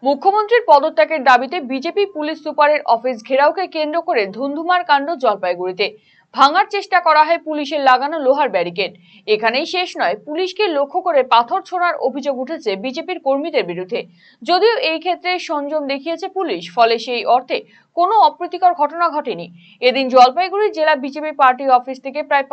মুখ্যমন্ত্রীর পদত্যাগের দাবিতে বিজেপি পুলিশ সুপারের অফিস ঘেরাওকে কেন্দ্র করে ধুন্ধুমার কাণ্ড জলপাইগুড়িতে। ভাঙার চেষ্টা করা হয় পুলিশের লাগানো লোহার ব্যারিকেড। এখানেই শেষ নয়, পুলিশকে লক্ষ্য করে পাথর ছোড়ার অভিযোগ উঠেছে বিজেপির কর্মীদের বিরুদ্ধে। যদিও এই ক্ষেত্রে সংযম দেখিয়েছে পুলিশ, ফলে সেই অর্থে কোনো অপ্রীতিকর ঘটনা ঘটেনি। এদিন জলপাইগুড়ি জেলা বিজেপি পার্টি অফিস থেকে প্রায়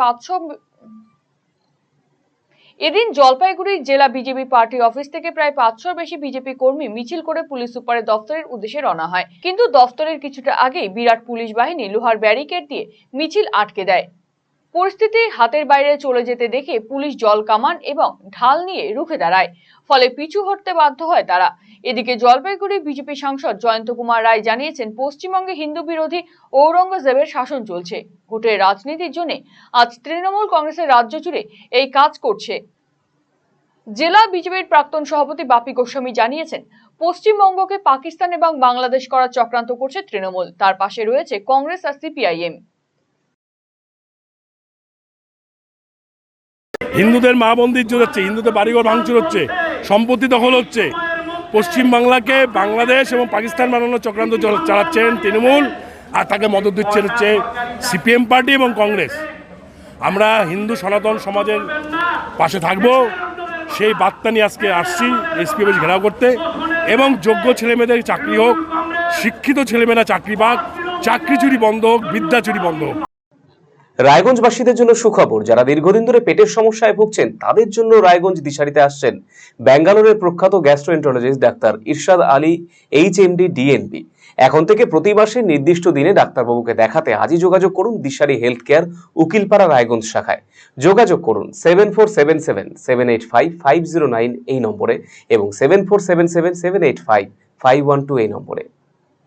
500 বেশি বিজেপি কর্মী মিছিল করে পুলিশ সুপারের দফতরের উদ্দেশ্যে রওনা হয়। কিন্তু দফতরের কিছুটা আগেই বিরাট পুলিশ বাহিনী লোহার ব্যারিকেড দিয়ে মিছিল আটকে দেয়। পরিস্থিতি হাতের বাইরে চলে যেতে দেখে পুলিশ জল কামান এবং ঢাল নিয়ে রুখে দাঁড়ায়, ফলে পিছু হটতে বাধ্য হয় তারা। এদিকে জলপাইগুড়ি বিজেপি সাংসদ জয়ন্ত কুমার রায় জানিয়েছেন, পশ্চিমবঙ্গে হিন্দু বিরোধী ঔরঙ্গজেবের শাসন চলছে। ভোটের রাজনীতির জন্য আজ তৃণমূল কংগ্রেসের রাজ্য জুড়ে এই কাজ করছে। জেলা বিজেপির প্রাক্তন সভাপতি বাপি গোস্বামী জানিয়েছেন, পশ্চিমবঙ্গকে পাকিস্তান এবং বাংলাদেশ করার চক্রান্ত করছে তৃণমূল। তার পাশে রয়েছে কংগ্রেস আর সিপিআইএম। হিন্দুদের মা বোনদের ইজ্জত হচ্ছে, হিন্দুদের বাড়িঘর ভাঙচুর হচ্ছে, সম্পত্তি দখল হচ্ছে। পশ্চিমবাংলাকে বাংলাদেশ এবং পাকিস্তান বানানোর চক্রান্ত চালাচ্ছেন তৃণমূল, আর তাকে মদত দিচ্ছেন হচ্ছে সিপিএম পার্টি এবং কংগ্রেস। আমরা হিন্দু সনাতন সমাজের পাশে থাকবো, সেই বার্তা নিয়ে আজকে আসছি এসপি অফিস ঘেরাও করতে। এবং যোগ্য ছেলেমেয়েদের চাকরি হোক, শিক্ষিত ছেলেমেয়েরা চাকরি পাক, চাকরি চুরি বন্ধ হোক, বিদ্যা চুরি বন্ধ হোক। রায়গঞ্জবাসীদের জন্য সুখবর, যারা দীর্ঘদিন ধরে পেটের সমস্যায় ভুগছেন তাদের জন্য রায়গঞ্জ দিশারিতে আসছেন ব্যাঙ্গালোরের প্রখ্যাত গ্যাস্ট্রোএন্টারোলজিস্ট ডাক্তার ইরশাদ আলী, HMD, DNB। এখন থেকে প্রতি মাসে নির্দিষ্ট দিনে ডাক্তারবাবুকে দেখাতে আজই যোগাযোগ করুন দিশারি হেলথ কেয়ার, উকিলপাড়া, রায়গঞ্জ শাখায়। যোগাযোগ করুন 7477785509 এই নম্বরে এবং 7477785512 এই নম্বরে।